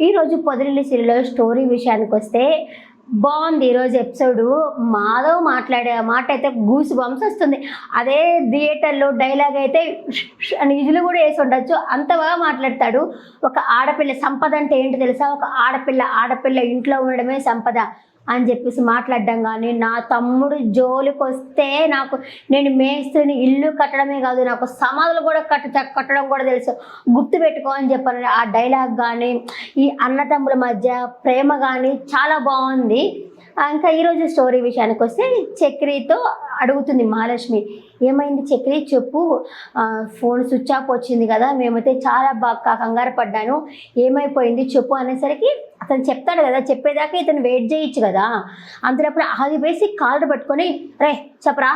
ఈరోజు పొదిరిల్లు serial story విషయానికొస్తే బాగుంది. ఈరోజు ఎపిసోడు మాధవ్ మాట్లాడే మాట అయితే గూస్ బంప్స్ వస్తుంది. అదే థియేటర్లో డైలాగ్ అయితే అని ఇజులు కూడా వేసి ఉండొచ్చు, అంత బాగా మాట్లాడతాడు. ఒక ఆడపిల్ల సంపద అంటే ఏంటి తెలుసా? ఒక ఆడపిల్ల ఇంట్లో ఉండడమే సంపద అని చెప్పేసి మాట్లాడడం. కానీ నా తమ్ముడు జోలికి వస్తే నేను మేస్త్రిని, ఇల్లు కట్టడమే కాదు నాకు సమాధులు కూడా కట్టడం కూడా తెలుసు, గుర్తుపెట్టుకో అని చెప్పాను. ఆ డైలాగ్ కానీ ఈ అన్నతమ్ముల మధ్య ప్రేమ కానీ చాలా బాగుంది. ఇంకా ఈరోజు స్టోరీ విషయానికి వస్తే చక్రితో అడుగుతుంది మహాలక్ష్మి, ఏమైంది చక్రి చెప్పు, ఫోన్ స్విచ్ ఆఫ్ వచ్చింది కదా, మేమైతే చాలా బాగా కంగారు పడ్డాను, ఏమైపోయింది చెప్పు అనేసరికి అతను చెప్తాడు కదా, చెప్పేదాకా ఇతను వెయిట్ చేయొచ్చు కదా. అంతలోప్పుడు అది వేసి కాళ్ళు పట్టుకొని రే చెప్పరా,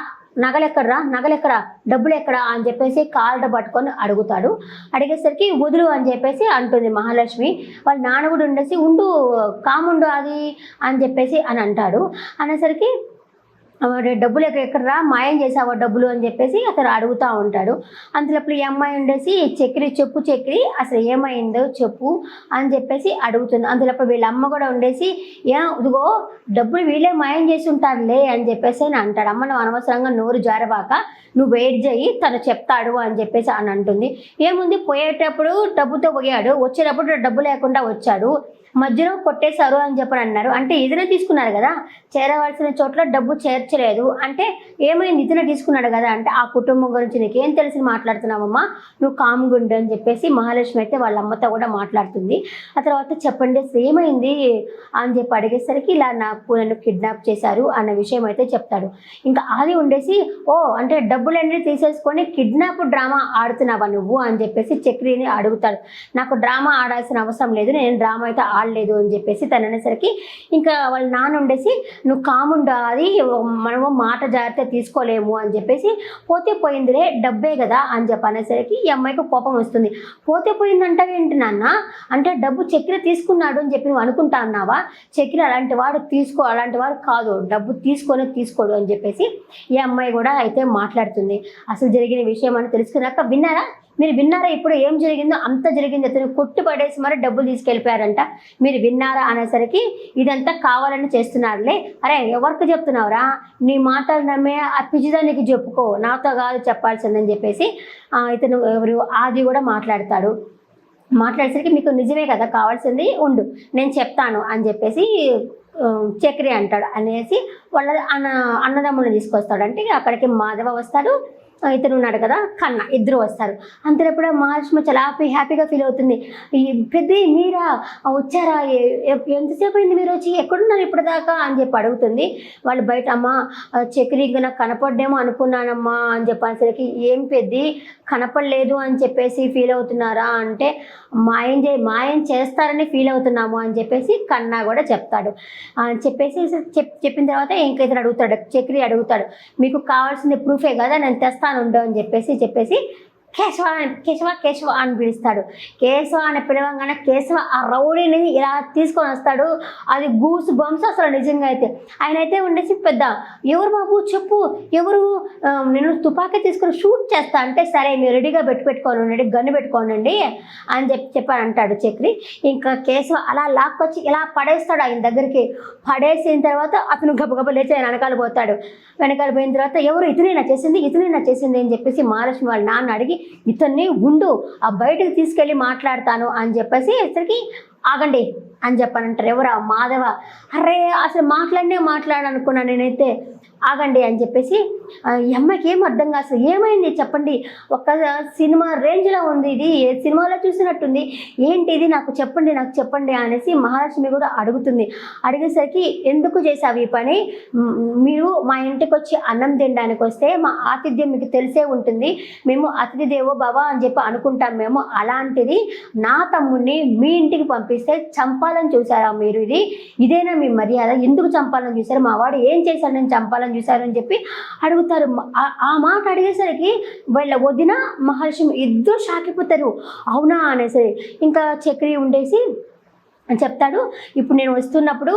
నగలెక్కరా డబ్బులు ఎక్కడా అని చెప్పేసి కాళ్ళ పట్టుకొని అడుగుతాడు. అడిగేసరికి వదులు అని చెప్పేసి అంటుంది మహాలక్ష్మి. వాళ్ళ నాన్న కూడా ఉండేసి ఉండు కాముండు అది అని చెప్పేసి అని అంటాడు. అనేసరికి డబ్బులు ఎక్కడరా, మాయం చేసావా డబ్బులు అని చెప్పేసి అతను అడుగుతూ ఉంటాడు. అంతలోప్పుడు ఈ అమ్మాయి ఉండేసి చెప్పు చక్రి అసలు ఏమైందో చెప్పు అని చెప్పేసి అడుగుతుంది. అంతలోప్పుడు వీళ్ళ అమ్మ కూడా ఉండేసి ఇదిగో డబ్బులు వీళ్ళే మాయం చేసి ఉంటారులే అని చెప్పేసి అని అంటాడు. అమ్మ నువ్వు అనవసరంగా నోరు జారబాక, నువ్వు వెయిట్ చేయి తను చెప్తాడు అని చెప్పేసి అని అంటుంది. ఏముంది, పోయేటప్పుడు డబ్బుతో పోయాడు, వచ్చేటప్పుడు డబ్బు లేకుండా వచ్చాడు, మధ్యలో కొట్టేశారు అని చెప్పని అన్నారు. అంటే ఇతనే తీసుకున్నారు కదా, చేరవలసిన చోట్ల డబ్బు చేర్చలేదు అంటే ఏమైంది, ఇతనే తీసుకున్నాడు కదా అంటే ఆ కుటుంబం గురించి నీకేం తెలిసి మాట్లాడుతున్నావమ్మా, నువ్వు కామ్గుండు అని చెప్పేసి మహాలక్ష్మి అయితే వాళ్ళ అమ్మతో కూడా మాట్లాడుతుంది. ఆ తర్వాత చెప్పండి అసలు ఏమైంది అని చెప్పి అడిగేసరికి ఇలా నన్ను కిడ్నాప్ చేశారు అన్న విషయం అయితే చెప్తాడు. ఇంకా అది ఉండేసి అంటే డబ్బులన్నీ తీసేసుకొని కిడ్నాప్ డ్రామా ఆడుతున్నావా నువ్వు అని చెప్పేసి చక్రిని అడుగుతాడు. నాకు డ్రామా ఆడాల్సిన అవసరం లేదు, నేను డ్రామా అయితే ఆడలేదు అని చెప్పేసి తను అనేసరికి ఇంకా వాళ్ళ నాన్న ఉండేసి నువ్వు కాముండా, అది మనము మాట జాగ్రత్త తీసుకోలేము అని చెప్పేసి పోతే పోయిందిలే డబ్బే కదా అని చెప్పి అనేసరికి ఈ అమ్మాయికి కోపం వస్తుంది. పోతే పోయిందంటే ఏంటి నాన్న, అంటే డబ్బు చక్రి తీసుకున్నాడు అని చెప్పి నువ్వు అనుకుంటా అన్నావా, చక్రి అలాంటి వాడు కాదు, డబ్బు తీసుకోడు అని చెప్పేసి ఈ అమ్మాయి కూడా అయితే మాట్లాడుతుంది. అసలు జరిగిన విషయం అని తెలుసుకున్నాక మీరు విన్నారా ఇప్పుడు ఏం జరిగిందో, అంత జరిగింది, అతను కొట్టు పడేసి మరి డబ్బులు తీసుకెళ్ళిపోయారంట, మీరు విన్నారా అనేసరికి ఇదంతా కావాలని చేస్తున్నారులే, అరే ఎవరికి చెప్తున్నావురా, నీ మాటలు నమ్మే ఆ పిచ్చిదానికి చెప్పుకో, నాతో కాదు చెప్పాల్సిందని చెప్పేసి ఇతను ఎవరు ఆది కూడా మాట్లాడేసరికి మీకు నిజమే కదా కావాల్సింది, ఉండు నేను చెప్తాను అని చెప్పేసి చక్రి అంటాడు. అనేసి వాళ్ళ అన్నదమ్ములను తీసుకొస్తాడు. అంటే అక్కడికి మాధవ వస్తాడు, ఇతను ఉన్నాడు కదా కన్న, ఇద్దరు వస్తారు. అంతేప్పుడు మహాలక్ష్మి చాలా హ్యాపీగా ఫీల్ అవుతుంది. ఈ పెద్ద మీరా వచ్చారా, ఎంతసేపు అయింది మీరు వచ్చి, ఎక్కడున్నారు ఇప్పటిదాకా అని చెప్పి అడుగుతుంది. వాళ్ళు బయట అమ్మ చక్రి నాకు కనపడ్డేమో అనుకున్నానమ్మా అని చెప్పేసరికి ఏం పెద్ది కనపడలేదు అని చెప్పేసి ఫీల్ అవుతున్నారా అంటే మాయం చేస్తారని ఫీల్ అవుతున్నాము అని చెప్పేసి కన్నా కూడా చెప్తాడు. చెప్పిన తర్వాత ఇంకా ఇతను అడుగుతాడు, చక్రి అడుగుతాడు, మీకు కావాల్సింది ప్రూఫే కదా నేను తెస్తాను అని చెప్పేసి కేశవ అని పిలుస్తాడు. కేశవ అని పిలవంగానే కేశవ ఆ రౌడీని ఇలా తీసుకొని వస్తాడు. అది గూస్ బంప్స్ అసలు నిజంగా అయితే. ఆయన అయితే ఉండేసి పెద్ద ఎవరు బాబు చెప్పు, ఎవరు, నేను తుపాకీ తీసుకొని షూట్ చేస్తా అంటే సరే మీరు రెడీగా పెట్టుకోనండి, గన్ను పెట్టుకోనండి అని చెప్పాడు అంటాడు చక్రి. ఇంకా కేశవ అలా లాక్కొచ్చి ఇలా పడేస్తాడు ఆయన దగ్గరికి. పడేసిన తర్వాత అతను గబగబ లేచి ఆయన వెనకాల పోయిన తర్వాత ఎవరు ఇతనేనా చేసింది అని చెప్పేసి మహాలక్ష్మి వాళ్ళ నాన్న అడిగి ఇతన్ని ఉండు ఆ బయటకు తీసుకెళ్ళి మాట్లాడతాను అని చెప్పేసి ఇతనికి ఆగండి అని చెప్పానంటారు. ఎవరా మాధవ, అరే అసలు మాట్లాడనుకున్నాను నేనైతే, ఆగండి అని చెప్పేసి ఈ అమ్మాయికి ఏం అర్థం కాదు, అసలు ఏమైంది చెప్పండి, ఒక సినిమా రేంజ్లో ఉంది, ఇది ఏ సినిమాలో చూసినట్టుంది, ఏంటి ఇది నాకు చెప్పండి అనేసి మహాలక్ష్మి కూడా అడుగుతుంది. అడిగేసరికి ఎందుకు చేసావు ఈ పని, మీరు మా ఇంటికి వచ్చి అన్నం తినడానికి వస్తే మా ఆతిథ్యం మీకు తెలిసే ఉంటుంది, మేము అతిథి దేవో భవ అని చెప్పి అనుకుంటాం మేము, అలాంటిది నా తమ్ముడిని మీ ఇంటికి పంపిస్తే చంపాలని చూసారా మీరు, ఇదేనా మీ మర్యాద, ఎందుకు చంపాలని చూసారు, మా వాడు ఏం చేశాడు నేను చంపాలని చూసారని చెప్పి అడుగుతారు. ఆ మాట అడిగేసరికి వీళ్ళ వదిన మహాలక్ష్మి ఇద్దరు షాకిపోతారు. అవునా అనేసి ఇంకా చక్రి ఉండేసి అని చెప్తాడు. ఇప్పుడు నేను వస్తున్నప్పుడు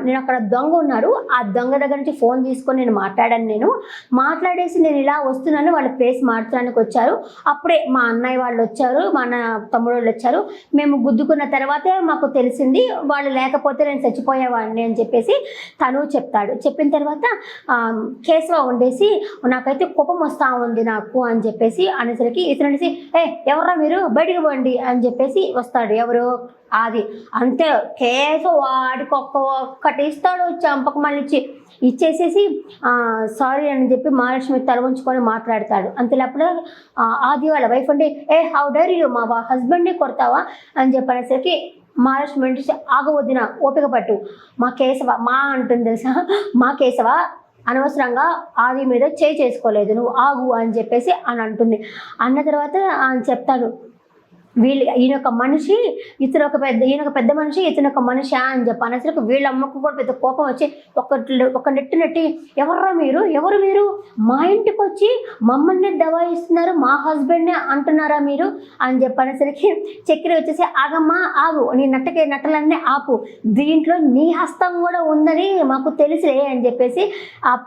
నేను అక్కడ దొంగ ఉన్నారు, ఆ దొంగ దగ్గర నుంచి ఫోన్ తీసుకొని నేను మాట్లాడేసి నేను ఇలా వస్తున్నాను, వాళ్ళ ప్లేస్ మార్చడానికి వచ్చారు. అప్పుడే మా అన్నయ్య వాళ్ళు వచ్చారు, మా అన్న తమ్ముడు వాళ్ళు వచ్చారు. మేము గుద్దుకున్న తర్వాతే మాకు తెలిసింది, వాళ్ళు లేకపోతే నేను చచ్చిపోయేవాడిని అని చెప్పేసి తను చెప్తాడు. చెప్పిన తర్వాత కేశవ ఉండేసి నాకైతే కోపం వస్తూ ఉంది నాకు అని చెప్పేసి అనేసరికి ఇతను అనేసి ఎవర్రా మీరు బయటికి పోండి అని చెప్పేసి వస్తాడు. ఎవరు? అది అంతే కేసు వాడికి ఒక్కటి ఇస్తాడు, చంపక మళ్ళీ ఇచ్చేసేసి సారీ అని చెప్పి మహాలక్ష్మి తల ఉంచుకొని మాట్లాడతాడు. అంతేలోపల ఆది వాళ్ళ వైఫ్ ఉండి హౌ డేర్ యూ, మా హస్బెండ్ని కొడతావా అని చెప్పనేసరికి మహాలక్ష్మి అంటే ఆగవద్దిన, ఓపిక పట్టు, మా కేశవ మా అంటుంది తెలుసా, మా కేశవ అనవసరంగా ఆది మీద చేసుకోలేదు, నువ్వు ఆగు అని చెప్పేసి అని అంటుంది. అన్న తర్వాత చెప్తాను, ఈయన ఒక మనిషి, ఈయన ఒక పెద్ద మనిషి, ఇతను ఒక మనిషి అని చెప్పి అనేసరికి వీళ్ళ అమ్మకు కూడా పెద్ద కోపం వచ్చి ఒక నెట్టి ఎవరు మీరు మా ఇంటికి వచ్చి మమ్మల్ని దబాయిస్తున్నారు, మా హస్బెండ్నే అంటున్నారా మీరు అని చెప్పి అనేసరికి చక్కెర వచ్చేసి ఆగమ్మా ఆగు, నీ నట్టలన్నీ ఆపు, దీంట్లో నీ హస్తం కూడా ఉందని మాకు తెలుసులే అని చెప్పేసి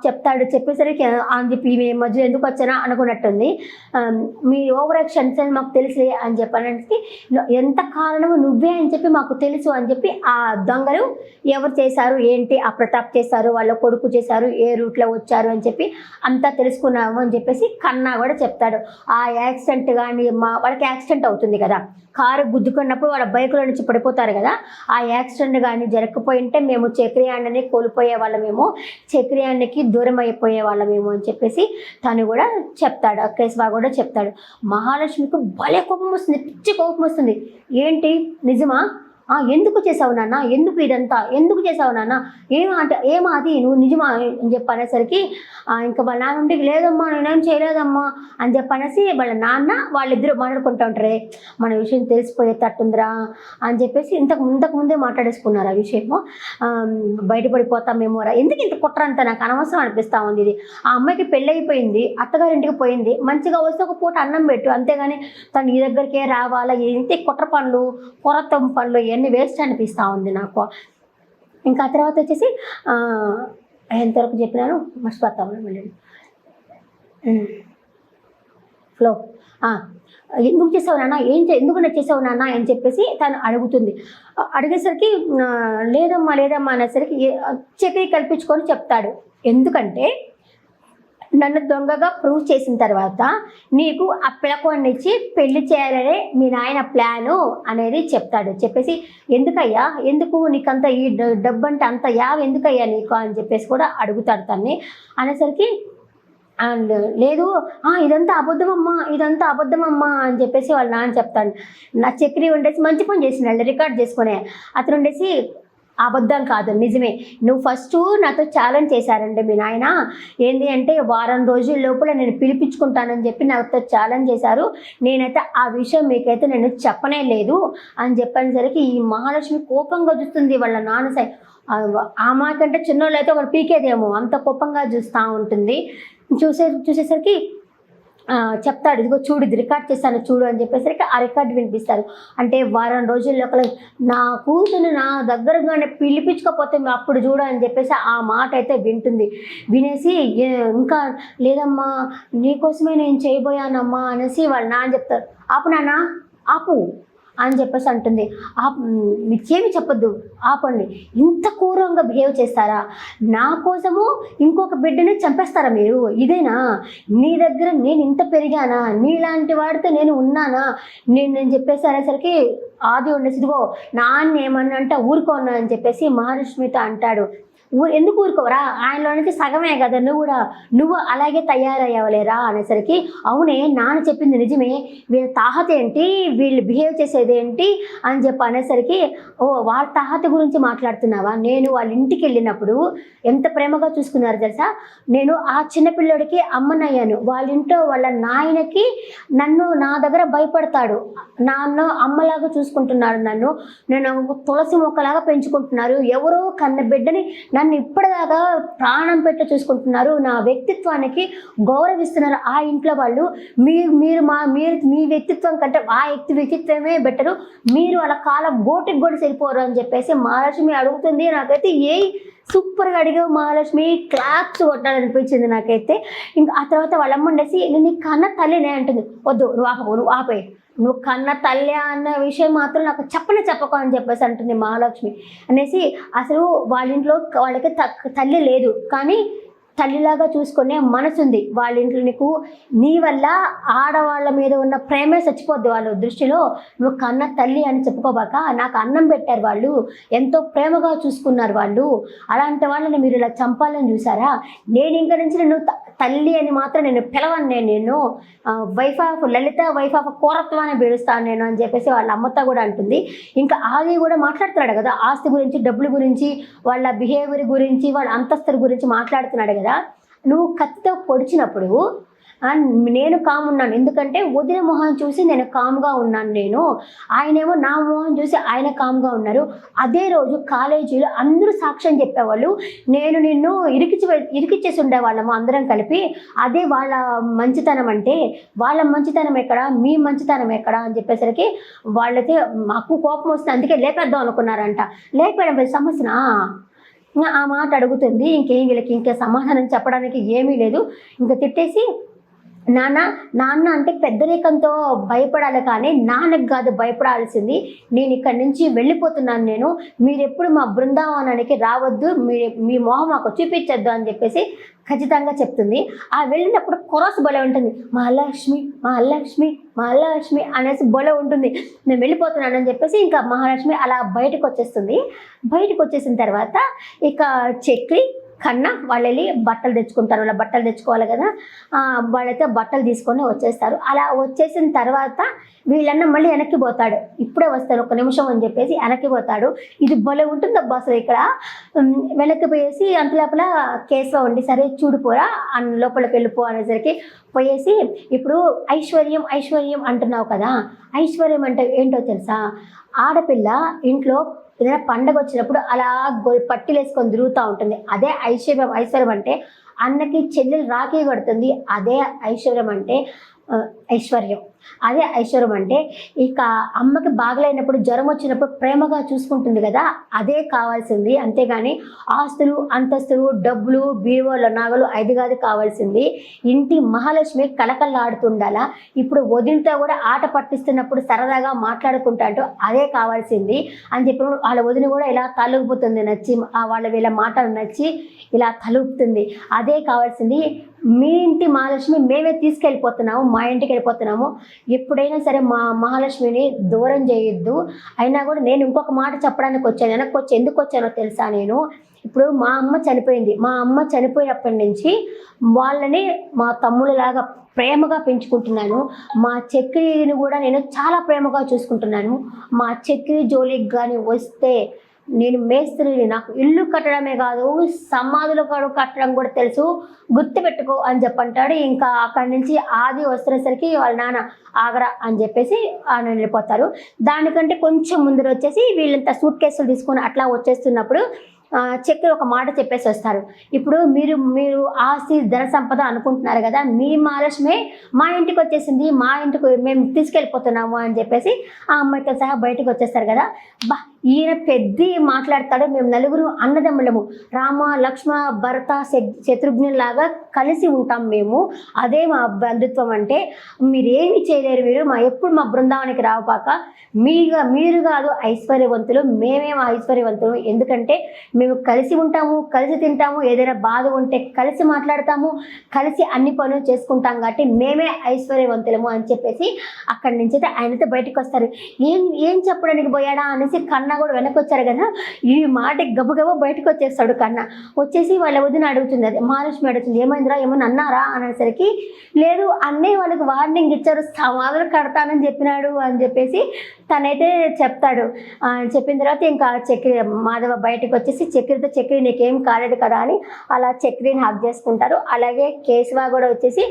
చెప్తాడు. చెప్పేసరికి అని చెప్పి మీ మధ్యలో ఎందుకు వచ్చానా అనుకున్నట్టుంది, మీ ఓవర్ యాక్షన్స్ అని మాకు తెలుసులే అని చెప్పాను. ఎంత కారణము నువ్వే అని చెప్పి మాకు తెలుసు అని చెప్పి ఆ దొంగలు ఎవరు చేశారు ఏంటి, ఆ ప్రతాప్ చేశారు, వాళ్ళ కొడుకు చేశారు, ఏ రూట్లో వచ్చారు అని చెప్పి అంతా తెలుసుకున్నాము అని చెప్పేసి కన్నా కూడా చెప్తాడు. ఆ యాక్సిడెంట్ కానీ వాళ్ళకి యాక్సిడెంట్ అవుతుంది కదా, కారు గుద్దుకున్నప్పుడు వాళ్ళ బైకులో నుంచి పడిపోతారు కదా, ఆ యాక్సిడెంట్ కానీ జరగకపోయింటే మేము చక్రియాన్ని కోల్పోయే వాళ్ళమేమో, చక్రియానికి దూరం అయిపోయే వాళ్ళమేమో అని చెప్పేసి తను కూడా చెప్తాడు. కేశవ కూడా చెప్తాడు. మహాలక్ష్మికి భలే కోపం వస్తుంది, పిచ్చి కోపం వస్తుంది. ఏంటి నిజమా, ఎందుకు చేసావు నాన్న, ఎందుకు ఇదంతా ఎందుకు చేసావు నాన్న, ఏమాది నువ్వు నిజమా అని చెప్పి అనేసరికి ఇంకా వాళ్ళ నాన్న ఉంటే లేదమ్మా నేనేం చేయలేదమ్మా అని చెప్పనేసి వాళ్ళ నాన్న వాళ్ళిద్దరూ మాట్లాడుకుంటూ ఉంటారే, మన విషయం తెలిసిపోయేటట్టుందిరా అని చెప్పేసి ఇంతకు ముందే మాట్లాడేసుకున్నారు ఆ విషయము. బయటపడిపోతామేమో రా, ఎందుకు ఇంత కుట్రంతా నాకు అనవసరం అనిపిస్తూ ఉంది. ఇది ఆ అమ్మాయికి పెళ్ళైపోయింది, అత్తగారింటికి పోయింది, మంచిగా వస్తే ఒక పూట అన్నం పెట్టు, అంతేగాని తను ఈ దగ్గరికే రావాలా, ఏంటి కుట్ర పనులు కొరతం పనులు ఇవన్నీ వేస్ట్ అనిపిస్తూ ఉంది నాకు. ఇంకా తర్వాత వచ్చేసి ఎంతవరకు చెప్పినాను మర్చిపోతాను మళ్ళీ ఫ్లో. ఎందుకు చేసావు నాన్న, ఎందుకు నేను చేసావు నాన్న అని చెప్పేసి తను అడుగుతుంది. అడిగేసరికి లేదమ్మా అనేసరికి చక్రీ కల్పించుకొని చెప్తాడు. ఎందుకంటే నన్ను దొంగగా ప్రూవ్ చేసిన తర్వాత నీకు ఆ పిల్లకోడిని ఇచ్చి పెళ్లి చేయాలనే మీ నాయన ప్లాను అనేది చెప్తాడు. చెప్పేసి ఎందుకు నీకంత ఈ డబ్బు అంటే అంత ఎందుకయ్యా నీకు అని చెప్పేసి కూడా అడుగుతాడు తన్ని. అనేసరికి లేదు ఇదంతా అబద్ధమమ్మా అని చెప్పేసి వాళ్ళ నాన్న చెప్తాడు. నా చక్రి ఉండేసి మంచి పని చేసినాడు, రికార్డ్ చేసుకునే అతను ఉండేసి అబద్ధం కాదు నిజమే, నువ్వు ఫస్ట్ నాతో ఛాలెంజ్ చేశారండి మీ నాయన, ఏంటి అంటే వారం రోజుల లోపల నేను పిలిపించుకుంటానని చెప్పి నాతో ఛాలెంజ్ చేశారు, నేనైతే ఆ విషయం మీకైతే నేను చెప్పనే లేదు అని చెప్పేసరికి ఈ మహాలక్ష్మి కోపంగా చూస్తుంది వాళ్ళ నాన్న సై. ఆ మాకంటే చిన్నోళ్ళు అయితే ఒకరు పీకేదేమో అంత కోపంగా చూస్తూ ఉంటుంది. చూసేసరికి చెప్తాడు, ఇదిగో చూడు ఇది రికార్డ్ చేశాను చూడు అని చెప్పేసరికి ఆ రికార్డ్ వినిపిస్తారు. అంటే వారం రోజుల లోపల నా కూతురు నా దగ్గరగానే పిలిపించకపోతే అప్పుడు చూడు అని చెప్పేసి ఆ మాట అయితే వింటుంది. వినేసి ఇంకా లేదమ్మా నీకోసమే నేను చేయబోయానమ్మా అనేసి వాళ్ళ నాన్న చెప్తారు. ఆపు నాన్న ఆపు అని చెప్పేసి అంటుంది. మీకేమి చెప్పొద్దు, ఆపండి, ఇంత క్రూరంగా బిహేవ్ చేస్తారా, నా కోసము ఇంకొక బిడ్డని చంపేస్తారా మీరు, ఇదేనా నీ దగ్గర నేను ఇంత పెరిగానా, నీలాంటి వాడితో నేను ఉన్నానా నేను చెప్పేసి అనేసరికి ఆది ఉండేసి ఇదిగో నాన్న ఏమన్నా అంటే ఊరుకోన్నా అని చెప్పేసి మహాలక్ష్మితో అంటాడు. ఎందుకు ఊరుకోవరా, ఆయనలో నుంచి సగమే కదా నువ్వు అలాగే తయారయ్యవలేరా అనేసరికి అవునే నాన్న చెప్పింది నిజమే, వీళ్ళ తాహత ఏంటి, వీళ్ళు బిహేవ్ చేసేది ఏంటి అని చెప్పి అనేసరికి వాళ్ళ తాహత గురించి మాట్లాడుతున్నావా, నేను వాళ్ళ ఇంటికి వెళ్ళినప్పుడు ఎంత ప్రేమగా చూసుకున్నారు తెలుసా, నేను ఆ చిన్నపిల్లడికి అమ్మనయ్యాను, వాళ్ళ ఇంట్లో వాళ్ళ నాయనకి నా దగ్గర భయపడతాడు, నాన్న అమ్మలాగా చూసుకుంటున్నాడు, నేను తులసి మొక్కలాగా పెంచుకుంటున్నారు, ఎవరో కన్న బిడ్డని నా నన్ను ఇప్పటిదాకా ప్రాణం పెట్టి చూసుకుంటున్నారు, నా వ్యక్తిత్వానికి గౌరవిస్తున్నారు ఆ ఇంట్లో వాళ్ళు. మీరు మీ వ్యక్తిత్వం కంటే ఆ వ్యక్తిత్వమే బెటరు, మీరు అలా గోటికి కూడా సరిపోరు అని చెప్పేసి మహాలక్ష్మి అడుగుతుంది. నాకైతే సూపర్గా అడిగావు మహాలక్ష్మి, క్లాప్స్ కొట్టాలనిపించింది నాకైతే. ఇంకా ఆ తర్వాత వాళ్ళమ్మ ఉండేసి నేను నీ కన్న తల్లినే అంటుంది. వద్దు నువ్వు ఆపే, నువ్వు కన్న తల్లి అన్న విషయం మాత్రం నాకు చెప్పకు అని చెప్పేసి అంటుంది మహాలక్ష్మి. అనేసి అసలు వాళ్ళ ఇంట్లో వాళ్ళకి తల్లి లేదు, కానీ తల్లిలాగా చూసుకునే మనసుంది వాళ్ళ ఇంట్లో. నీ వల్ల ఆడవాళ్ళ మీద ఉన్న ప్రేమే చచ్చిపోద్ది వాళ్ళ దృష్టిలో. నువ్వు కన్న తల్లి అని చెప్పుకోబాక, నాకు అన్నం పెట్టారు వాళ్ళు, ఎంతో ప్రేమగా చూసుకున్నారు వాళ్ళు, అలాంటి వాళ్ళని మీరు ఇలా చంపాలని చూసారా? నేను ఇంక నుంచి నేను తల్లి అని మాత్రం నేను పిలవను, నేను wife of Lalitha, wife of కోరత్వాన్ని పిలుస్తాను నేను అని చెప్పేసి వాళ్ళ అమ్మతో కూడా అంటుంది. ఇంకా ఆది కూడా మాట్లాడుతున్నాడు కదా ఆస్తి గురించి, డబ్బుల గురించి, వాళ్ళ బిహేవియర్ గురించి, వాళ్ళ అంతస్తుల గురించి మాట్లాడుతున్నాడు కదా. నువ్వు కత్తితో పొడిచినప్పుడు నేను కామ్ ఉన్నాను, ఎందుకంటే వదిన మొహం చూసి నేను కామ్గా ఉన్నాను, ఆయనేమో నా మొహం చూసి ఆయన కామ్గా ఉన్నారు. అదే రోజు కాలేజీలో అందరూ సాక్ష్యం చెప్పేవాళ్ళు, నేను నిన్ను ఇరికిచ్చేసి ఉండేవాళ్ళము అందరం కలిపి. అదే వాళ్ళ మంచితనం అంటే, వాళ్ళ మంచితనం ఎక్కడ, మీ మంచితనం ఎక్కడ అని చెప్పేసరికి వాళ్ళైతే మాకు కోపం వస్తుంది, అందుకే లేపేద్దాం అనుకున్నారంట. లేపేయడం సమస్యనా ఆ మాట అడుగుతుంది. వీళ్ళకి ఇంకా సమాధానం చెప్పడానికి ఏమీ లేదు. ఇంకా తిట్టేసి నాన్న అంటే పెద్దరికంతో భయపడాలి, కానీ నాన్నకు కాదు భయపడాల్సింది, నేను ఇక్కడి నుంచి వెళ్ళిపోతున్నాను, మీరు ఎప్పుడు మా బృందావనానికి రావద్దు, మీ మొహం మాకు చూపించద్దు అని చెప్పేసి ఖచ్చితంగా చెప్తుంది. ఆ వెళ్ళినప్పుడు కొరస్ బలే ఉంటుంది, మహాలక్ష్మి మహాలక్ష్మి మహాలక్ష్మి అనేసి బలే ఉంటుంది. నేను వెళ్ళిపోతున్నానని చెప్పేసి ఇంకా మహాలక్ష్మి అలా బయటకు వచ్చేస్తుంది. బయటకు వచ్చేసిన తర్వాత ఇక చక్రి కన్నా వాళ్ళు వెళ్ళి బట్టలు తెచ్చుకుంటారు. వాళ్ళ బట్టలు తెచ్చుకోవాలి కదా, వాళ్ళైతే బట్టలు తీసుకొని వచ్చేస్తారు. అలా వచ్చేసిన తర్వాత వీళ్ళన్న మళ్ళీ వెనక్కి పోతాడు, ఇప్పుడే వస్తాడు ఒక నిమిషం అని చెప్పేసి వెనక్కి పోతాడు. ఇది భలే ఉంటుంది అబ్బా అసలు. ఇక్కడ వెనక్కి పోయేసి అంతలోపల కేసులో ఉండి, సరే చూడిపోరా లోపలికి వెళ్ళిపో అనేసరికి పోయేసి, ఇప్పుడు ఐశ్వర్యం ఐశ్వర్యం అంటున్నావు కదా, ఐశ్వర్యం అంటే ఏంటో తెలుసా? ఆడపిల్ల ఇంట్లో ఏదైనా పండగ వచ్చినప్పుడు అలా పట్టీలు వేసుకొని తిరుగుతూ ఉంటుంది, అదే ఐశ్వర్యం. ఐశ్వర్యం అంటే అన్నకి చెల్లెలు రాఖీ కడుతుంది, అదే ఐశ్వర్యం అంటే ఐశ్వర్యం. అదే ఐశ్వర్యం అంటే ఇక అమ్మకి బాగలేనప్పుడు, జ్వరం వచ్చినప్పుడు ప్రేమగా చూసుకుంటుంది కదా, అదే కావాల్సింది. అంతేగాని ఆస్తులు, అంతస్తులు, డబ్బులు, బీరువాల నగలు అది కాదు కావాల్సింది. ఇంటి మహాలక్ష్మి కళకళలాడుతుండాలా. ఇప్పుడు వదినతో కూడా ఆట పట్టిస్తున్నప్పుడు సరదాగా మాట్లాడుకుంటాంటూ అదే కావాల్సింది అని చెప్పి వాళ్ళ వదిన కూడా ఇలా తలుపుతుంది, నచ్చి వీళ్ళ మాటలు నచ్చి ఇలా తలుపుతుంది. అదే కావాల్సింది. మీ ఇంటి మహాలక్ష్మి మేమే తీసుకెళ్ళిపోతున్నాము, మా ఇంటికి వెళ్ళిపోతున్నాము, ఎప్పుడైనా సరే మా మహాలక్ష్మిని దూరం చేయొద్దు. అయినా కూడా నేను ఇంకొక మాట చెప్పడానికి వచ్చాను, వెనక్కి వచ్చి ఎందుకు వచ్చానో తెలుసా? నేను ఇప్పుడు మా అమ్మ చనిపోయింది, మా అమ్మ చనిపోయినప్పటి నుంచి వాళ్ళని మా తమ్ముళ్ళలాగా ప్రేమగా పెంచుకుంటున్నాను. మా చక్రిని కూడా నేను చాలా ప్రేమగా చూసుకుంటున్నాను. మా చక్రి జోలికి కానీ వస్తే నేను మేస్త్రిని, నాకు ఇల్లు కట్టడమే కాదు సమాధులు కట్టడం కూడా తెలుసు, గుర్తుపెట్టుకో అని చెప్పంటాడు. ఇంకా అక్కడి నుంచి ఆది వస్తున్నసరికి వాళ్ళ నాన్న ఆగరా అని చెప్పేసి ఆయన వెళ్ళిపోతారు. దానికంటే కొంచెం ముందర వచ్చేసి వీళ్ళంతా సూట్ కేసులు తీసుకొని అట్లా వచ్చేస్తున్నప్పుడు చక్రి ఒక మాట చెప్పేసి వస్తారు. ఇప్పుడు మీరు ఆస్తి ధన సంపద అనుకుంటున్నారు కదా, మీ మహాలక్ష్మి మా ఇంటికి వచ్చేసింది, మా ఇంటికి మేము తీసుకెళ్ళిపోతున్నాము అని చెప్పేసి ఆ అమ్మాయితో సహా బయటకు వచ్చేస్తారు కదా. ఈయన పెద్ద మాట్లాడతాడు, మేము నలుగురు అన్నదమ్ములము, రామ లక్ష్మణ భరత శత్రుఘ్నులాగా కలిసి ఉంటాం మేము, అదే మా బంధుత్వం అంటే. మీరేమి చేయలేరు, మీరు ఎప్పుడు మా బృందావనికి రావపాక, మీరు కాదు ఐశ్వర్యవంతులు, మేమేమో ఐశ్వర్యవంతులు, ఎందుకంటే మేము కలిసి ఉంటాము, కలిసి తింటాము, ఏదైనా బాధ ఉంటే కలిసి మాట్లాడతాము, కలిసి అన్ని పనులు చేసుకుంటాం, కాబట్టి మేమే ఐశ్వర్యవంతులము అని చెప్పేసి అక్కడి నుంచి అయితే ఆయనతో బయటకు వస్తారు. ఏం చెప్పడానికి పోయాడా అనేసి కన్నా కూడా వెనక్కి వచ్చారు కదా, ఈ మాట గబగబా బయటకు వచ్చేస్తాడు. కన్నా వచ్చేసి వాళ్ళ వదిన అడుగుతుంది, అది మహాలక్ష్మి అడుగుతుంది, ఏమైందిరా ఏమన్నా అన్నారా అనేసరికి, లేదు అన్నయ్య వాళ్ళకి వార్నింగ్ ఇచ్చారు, సమాధులు కడతానని చెప్పినాడు అని చెప్పేసి తనైతే చెప్తాడు. చెప్పిన తర్వాత ఇంకా చక్రి మాధవ బయటకు వచ్చేసి చక్రి నీకేం కాలేదు కదా అని అలా చక్రిని హగ్ చేసుకుంటారు. అలాగే కేశవ కూడా వచ్చేసి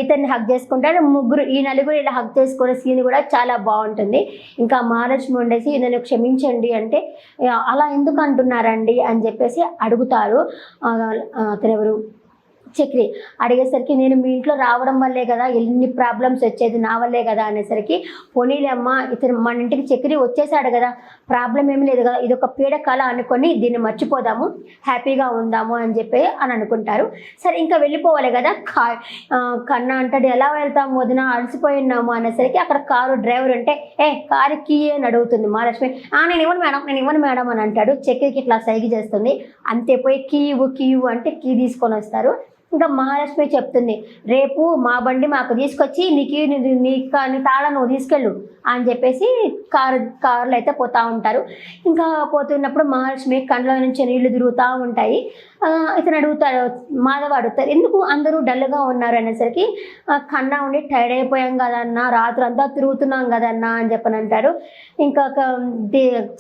ఇతన్ని హగ్ చేసుకుంటాడు. ఈ నలుగురు ఇలా హగ్ చేసుకునే సీన్ కూడా చాలా బాగుంటుంది. ఇంకా మహాలక్ష్మి ఉండేసి నన్ను క్షమించండి అంటే అలా ఎందుకు అంటున్నారండి అని చెప్పేసి అడుగుతారు. అతనెవరు చక్రి అడిగేసరికి నేను మీ ఇంట్లో రావడం వల్లే కదా ఎన్ని ప్రాబ్లమ్స్ వచ్చేది, నా వల్లే కదా అనేసరికి పోనీలే అమ్మ ఇతను మన ఇంటికి చక్రి వచ్చేసాడు కదా, ప్రాబ్లం ఏమి లేదు కదా, ఇది ఒక పీడ కళ అనుకొని దీన్ని మర్చిపోదాము, హ్యాపీగా ఉందాము అని చెప్పి అని అనుకుంటారు. సరే ఇంకా వెళ్ళిపోవాలి కదా. కన్నా అంటాడు ఎలా వెళ్తాము వదిన అలసిపోయి ఉన్నాము అనేసరికి అక్కడ కారు డ్రైవర్ అంటే కారు కీ అని అడుగుతుంది మహాలక్ష్మి. నేను ఇవ్వను మేడం అని అంటాడు. చక్రికి ఇట్లా సైగ చేస్తుంది. అంతే పోయి కీ ఇవ్వు అంటే కీ తీసుకొని వస్తారు. ఇంకా మహాలక్ష్మి చెప్తుంది రేపు మా బండి మాకు తీసుకొచ్చి నీ తాళం నువ్వు తీసుకెళ్ళు అని చెప్పేసి కారులో అయితే పోతూ ఉంటారు. ఇంకా పోతున్నప్పుడు మహాలక్ష్మి కండ్లో నుంచి నీళ్లు తిరుగుతూ ఉంటాయి. ఇతను అడుగుతాడు, మాధవ అడుగుతారు ఎందుకు అందరూ డల్గా ఉన్నారు అనేసరికి కన్నా ఉండి టైర్డ్ అయిపోయాం కదన్నా, రాత్రి అంతా తిరుగుతున్నాం కదన్నా అని చెప్పని అంటాడు. ఇంకా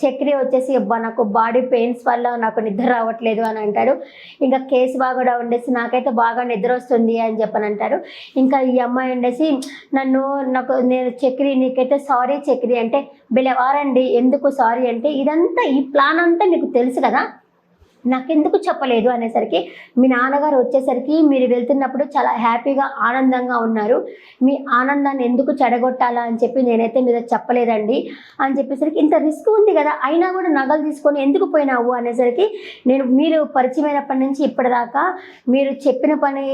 చక్రి వచ్చేసి నాకు బాడీ పెయిన్స్ వల్ల నాకు నిద్ర రావట్లేదు అని అంటాడు. ఇంకా కేశవ కూడా ఉండేసి నాకైతే బాగా నిద్ర వస్తుంది అని చెప్పని అంటారు. ఇంకా ఈ అమ్మాయి ఉండేసి నేను చక్రి నీకైతే సారీ చక్రి అంటే బిలవారండి ఎందుకు సారీ అంటే ఇదంతా ఈ ప్లాన్ అంతా మీకు తెలుసు కదా, నాకెందుకు చెప్పలేదు అనేసరికి మీ నాన్నగారు వచ్చేసరికి మీరు వెళ్తున్నప్పుడు చాలా హ్యాపీగా ఆనందంగా ఉన్నారు, మీ ఆనందాన్ని ఎందుకు చెడగొట్టాలా అని చెప్పి నేనైతే మీద చెప్పలేదండి అని చెప్పేసరికి ఇంత రిస్క్ ఉంది కదా అయినా కూడా నగలు తీసుకొని ఎందుకు పోయినావు అనేసరికి మీరు పరిచయమైనప్పటి నుంచి ఇప్పటిదాకా మీరు చెప్పిన పని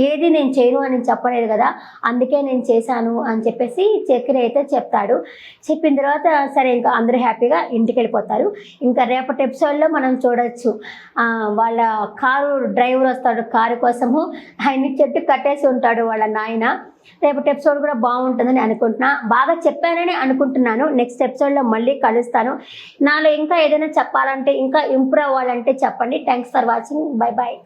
ఏది నేను చేయను అని చెప్పలేదు కదా, అందుకే నేను చేశాను అని చెప్పేసి చక్రి అయితే చెప్తాడు. చెప్పిన తర్వాత సరే ఇంకా అందరూ హ్యాపీగా ఇంటికి వెళ్ళిపోతారు. ఇంకా రేపటి ఎపిసోడ్లో మనం చూడొచ్చు వాళ్ళ కారు డ్రైవర్ వస్తాడు కారు కోసము, ఆయన్ని చెట్టు కట్టేసి ఉంటాడు వాళ్ళ నాయన. రేపటి ఎపిసోడ్ కూడా బాగుంటుందని అనుకుంటున్నా, బాగా చెప్పానని అనుకుంటున్నాను. నెక్స్ట్ ఎపిసోడ్లో మళ్ళీ కలుస్తాను. నాలో ఇంకా ఏదైనా చెప్పాలంటే ఇంకా ఇంప్రూవ్ అవ్వాలంటే చెప్పండి. Thanks for watching. Bye bye.